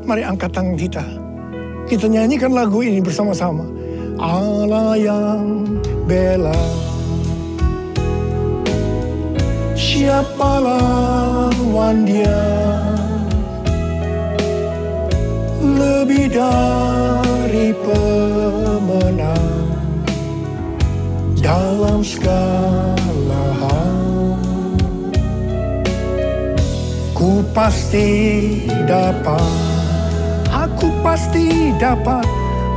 Mari angkat tangan kita. Kita nyanyikan lagu ini bersama-sama. Allah yang bela, siapa lawan Dia? Lebih dari pemenang dalam segala hal. Ku pasti dapat, aku pasti dapat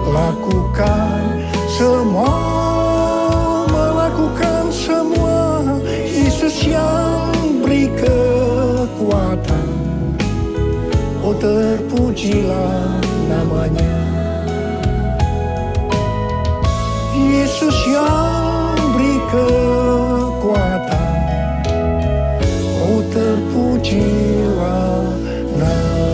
lakukan semua, melakukan semua. Yesus yang beri kekuatan, oh terpujilah namanya. Yesus yang beri kekuatan, oh terpujilah namanya.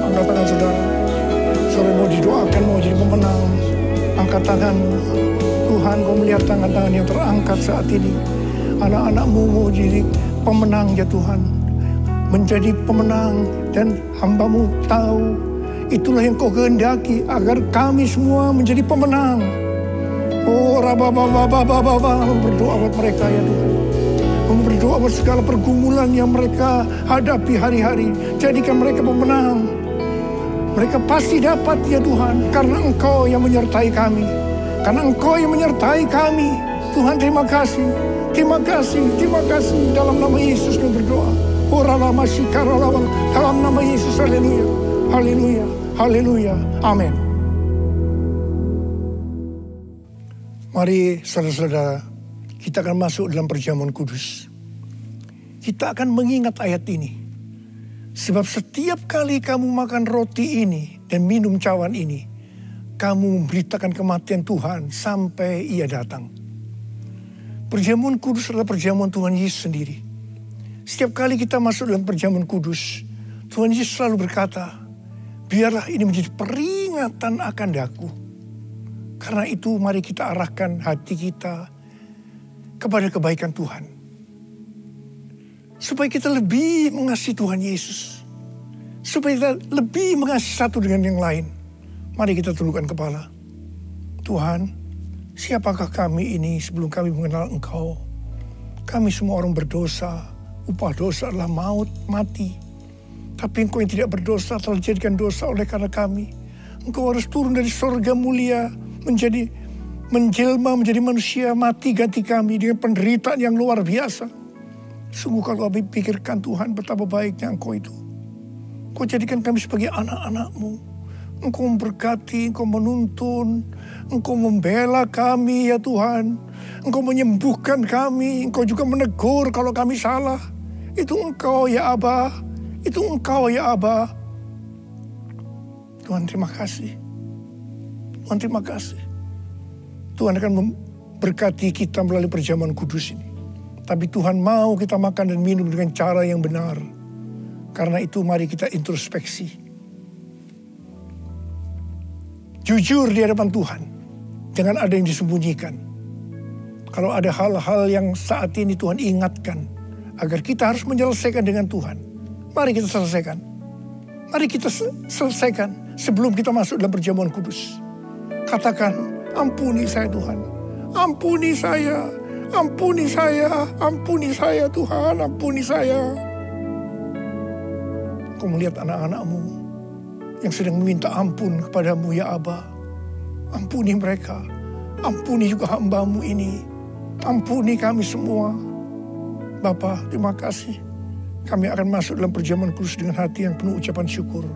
Angkat tangan saudara. Saudara mau didoakan, mau jadi pemenang. Angkat tangan. Tuhan, kau melihat tangan-tangan yang terangkat saat ini. Anak-anakmu mau jadi pemenang ya Tuhan. Menjadi pemenang, dan hamba-Mu tahu itulah yang kau kehendaki agar kami semua menjadi pemenang. Oh, berdoa buat mereka ya Tuhan. Berdoa buat segala pergumulan yang mereka hadapi hari-hari. Jadikan mereka pemenang. Mereka pasti dapat ya Tuhan, karena Engkau yang menyertai kami. Karena Engkau yang menyertai kami. Tuhan, terima kasih. Terima kasih, terima kasih. Dalam nama Yesus kami berdoa. Dalam nama Yesus, haleluya. Haleluya, haleluya, amin. Mari saudara-saudara, kita akan masuk dalam perjamuan kudus. Kita akan mengingat ayat ini. Sebab setiap kali kamu makan roti ini dan minum cawan ini, kamu memberitakan kematian Tuhan sampai Ia datang. Perjamuan kudus adalah perjamuan Tuhan Yesus sendiri. Setiap kali kita masuk dalam perjamuan kudus, Tuhan Yesus selalu berkata, biarlah ini menjadi peringatan akan Daku. Karena itu mari kita arahkan hati kita kepada kebaikan Tuhan. Supaya kita lebih mengasihi Tuhan Yesus. Supaya kita lebih mengasihi satu dengan yang lain. Mari kita tundukkan kepala. Tuhan, siapakah kami ini sebelum kami mengenal Engkau? Kami semua orang berdosa. Upah dosa adalah maut, mati. Tapi Engkau yang tidak berdosa telah dijadikan dosa oleh karena kami. Engkau harus turun dari surga mulia, menjelma menjadi manusia, mati ganti kami dengan penderitaan yang luar biasa. Sungguh kalau kami pikirkan Tuhan betapa baiknya Engkau itu. Engkau jadikan kami sebagai anak-anak-Mu. Engkau memberkati, Engkau menuntun, Engkau membela kami ya Tuhan. Engkau menyembuhkan kami, Engkau juga menegur kalau kami salah. Itu Engkau ya Aba, itu Engkau ya Aba. Tuhan terima kasih. Tuhan terima kasih. Tuhan akan memberkati kita melalui perjamuan kudus ini. Tapi Tuhan mau kita makan dan minum dengan cara yang benar. Karena itu mari kita introspeksi. Jujur di hadapan Tuhan. Jangan ada yang disembunyikan. Kalau ada hal-hal yang saat ini Tuhan ingatkan. Agar kita harus menyelesaikan dengan Tuhan. Mari kita selesaikan. Mari kita selesaikan sebelum kita masuk dalam perjamuan kudus. Katakan, ampuni saya Tuhan. Ampuni saya. Ampuni saya. Ampuni saya Tuhan. Ampuni saya. Kau melihat anak-anak-Mu yang sedang meminta ampun kepadamu ya Aba. Ampuni mereka. Ampuni juga hamba-Mu ini. Ampuni kami semua. Bapa, terima kasih. Kami akan masuk dalam perjamuan kudus dengan hati yang penuh ucapan syukur.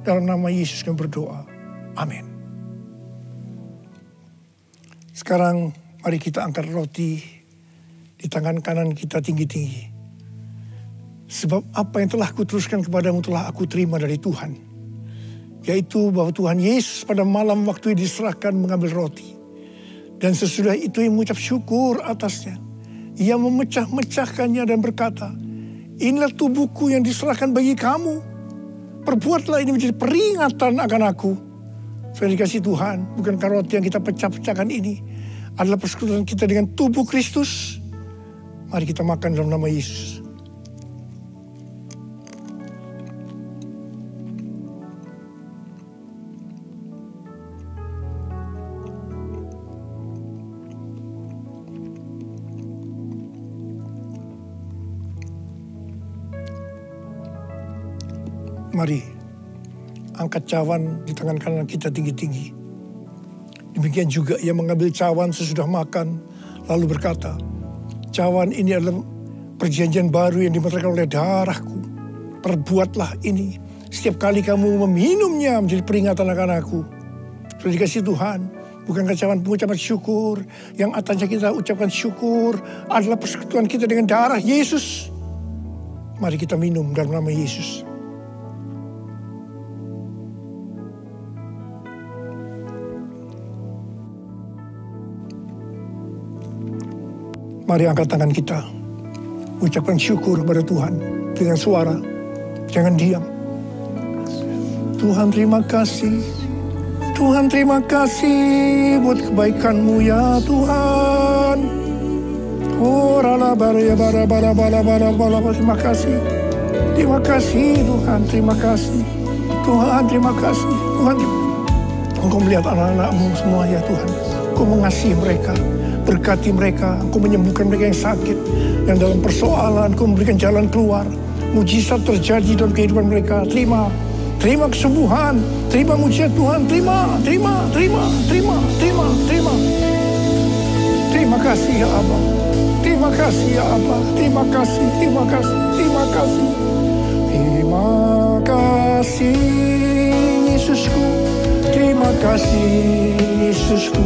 Dalam nama Yesus kami berdoa. Amin. Sekarang mari kita angkat roti di tangan kanan kita tinggi-tinggi. Sebab apa yang telah kuteruskan kepadamu telah aku terima dari Tuhan. Yaitu bahwa Tuhan Yesus pada malam waktu diserahkan mengambil roti. Dan sesudah itu ia mengucap syukur atasnya. Ia memecah-mecahkannya dan berkata, inilah tubuhku yang diserahkan bagi kamu. Perbuatlah ini menjadi peringatan akan aku. Sudah dikasih Tuhan, bukankah roti yang kita pecah-pecahkan ini adalah persekutuan kita dengan tubuh Kristus? Mari kita makan dalam nama Yesus. Mari angkat cawan di tangan kanan kita tinggi-tinggi. Demikian juga ia mengambil cawan sesudah makan lalu berkata, cawan ini adalah perjanjian baru yang dimeteraikan oleh darahku. Perbuatlah ini setiap kali kamu meminumnya menjadi peringatan akan aku. Sudah dikasih Tuhan, bukankah cawan pengucapan syukur yang atasnya kita ucapkan syukur adalah persekutuan kita dengan darah Yesus. Mari kita minum dalam nama Yesus. Mari angkat tangan kita. Ucapkan syukur kepada Tuhan. Dengan suara. Jangan diam. Tuhan terima kasih. Tuhan terima kasih buat kebaikan-Mu ya Tuhan. Oh rala bara bara bara bara bara bara. Terima kasih. Terima kasih Tuhan. Terima kasih. Tuhan terima kasih. Tuhan, Engkau melihat anak-anak-Mu semua ya Tuhan. Engkau mengasihi mereka. Berkati mereka, Engkau menyembuhkan mereka yang sakit. Yang dalam persoalan, Engkau memberikan jalan keluar. Mujizat terjadi dalam kehidupan mereka. Terima kesembuhan. Terima mujizat Tuhan. Terima. Terima kasih ya Aba. Terima kasih ya Aba. Terima kasih. Terima kasih Yesusku. Terima kasih Yesusku.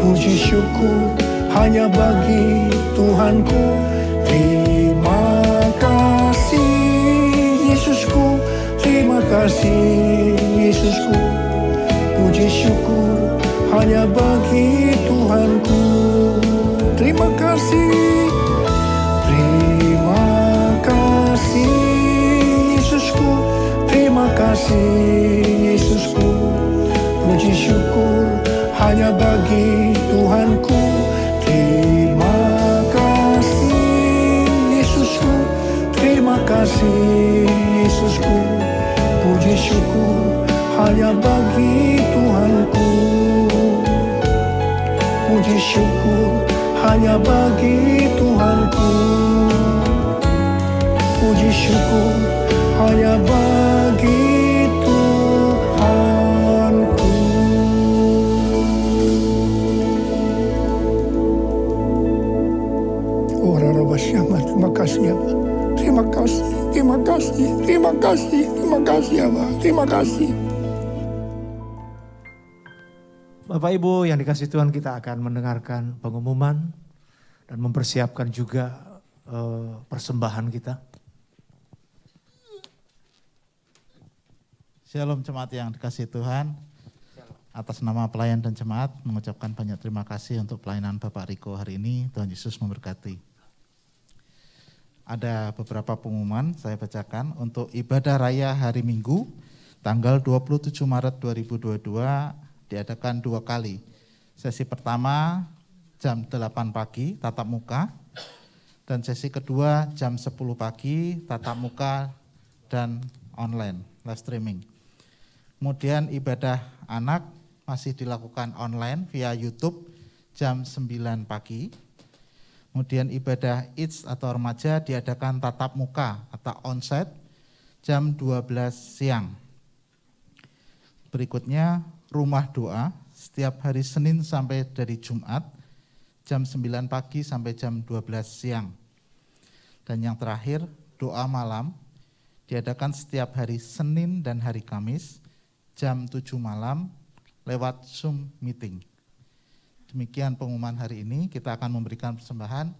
Puji syukur hanya bagi Tuhanku. Terima kasih Yesusku. Terima kasih Yesusku. Puji syukur hanya bagi Tuhanku. Terima kasih. Terima kasih Yesusku. Terima kasih Yesusku. Puji syukur hanya bagi Tuhanku. Terima kasih Yesusku. Terima kasih Yesusku. Puji syukur hanya bagi Tuhanku. Puji syukur hanya bagi Tuhanku. Puji syukur hanya bagi Tuhanku. Terima kasih ya Pak. Terima kasih ya Pak. Terima kasih. Bapak Ibu yang dikasih Tuhan, kita akan mendengarkan pengumuman dan mempersiapkan juga persembahan kita. Shalom jemaat yang dikasih Tuhan. Atas nama pelayan dan jemaat mengucapkan banyak terima kasih untuk pelayanan Bapak Riko hari ini. Tuhan Yesus memberkati. Ada beberapa pengumuman saya bacakan untuk ibadah raya hari Minggu tanggal 27 Maret 2022 diadakan 2 kali. Sesi pertama jam 8 pagi tatap muka dan sesi kedua jam 10 pagi tatap muka dan online live streaming. Kemudian ibadah anak masih dilakukan online via YouTube jam 9 pagi. Kemudian ibadah IDS atau remaja diadakan tatap muka atau onsite jam 12 siang. Berikutnya rumah doa setiap hari Senin sampai dari Jumat jam 9 pagi sampai jam 12 siang. Dan yang terakhir doa malam diadakan setiap hari Senin dan hari Kamis jam 7 malam lewat Zoom meeting. Demikian pengumuman hari ini. Kita akan memberikan persembahan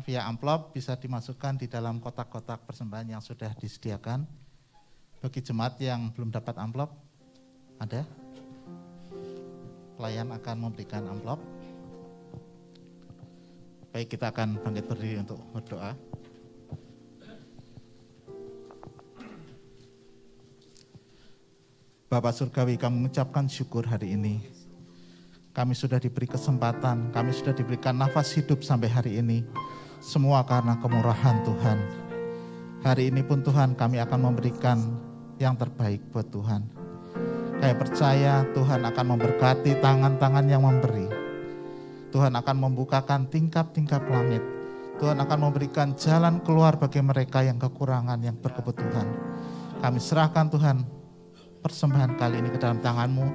via amplop, bisa dimasukkan di dalam kotak-kotak persembahan yang sudah disediakan. Bagi jemaat yang belum dapat amplop, ada? Pelayan akan memberikan amplop. Baik, kita akan bangkit berdiri untuk berdoa. Bapak Surgawi, kami mengucapkan syukur hari ini. Kami sudah diberi kesempatan, kami sudah diberikan nafas hidup sampai hari ini. Semua karena kemurahan Tuhan. Hari ini pun Tuhan, kami akan memberikan yang terbaik buat Tuhan. Kami percaya Tuhan akan memberkati tangan-tangan yang memberi. Tuhan akan membukakan tingkap-tingkap langit. Tuhan akan memberikan jalan keluar bagi mereka yang kekurangan, yang berkebutuhan. Kami serahkan Tuhan persembahan kali ini ke dalam tangan-Mu.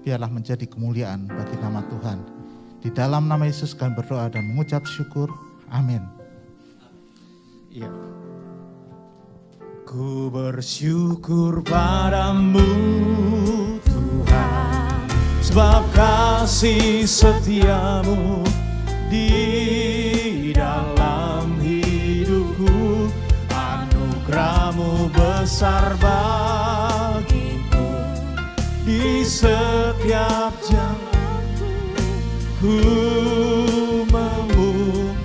Biarlah menjadi kemuliaan bagi nama Tuhan. Di dalam nama Yesus kami berdoa dan mengucap syukur. Amin. Ya. Ku bersyukur padamu Tuhan, sebab kasih setiamu di dalam hidupku. Anugerahmu besar bagiku di setiap jam ku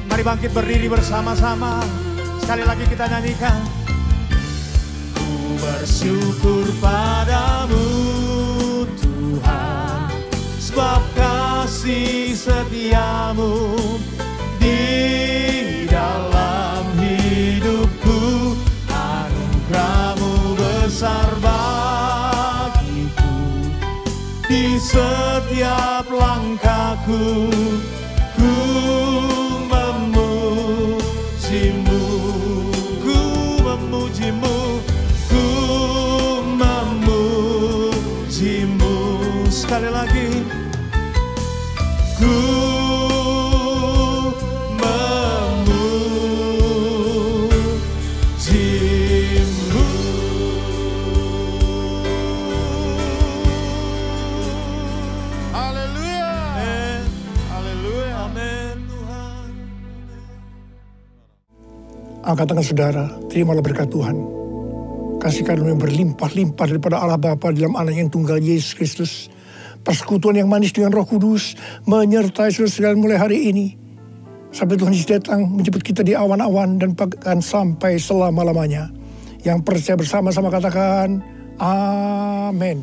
Mari bangkit berdiri bersama-sama. Sekali lagi kita nyanyikan. Ku bersyukur padamu Tuhan, sebab kasih setiamu di dalam hidupku. Anugerahmu besar bagiku di setiap langkahku. Ku memujimu, ku memujimu, ku memujimu. Sekali lagi, ku memujimu. Haleluya, amin, haleluya, amin Tuhan. Angkat tangan saudara, terimalah berkat Tuhan. Kasih karunia yang berlimpah-limpah daripada Allah Bapa dalam Anak yang tunggal Yesus Kristus. Persekutuan yang manis dengan Roh Kudus menyertai saudara sekalian mulai hari ini. Sampai Tuhan Yesus datang menjemput kita di awan-awan dan bahkan sampai selama-lamanya. Yang percaya bersama-sama katakan, amin.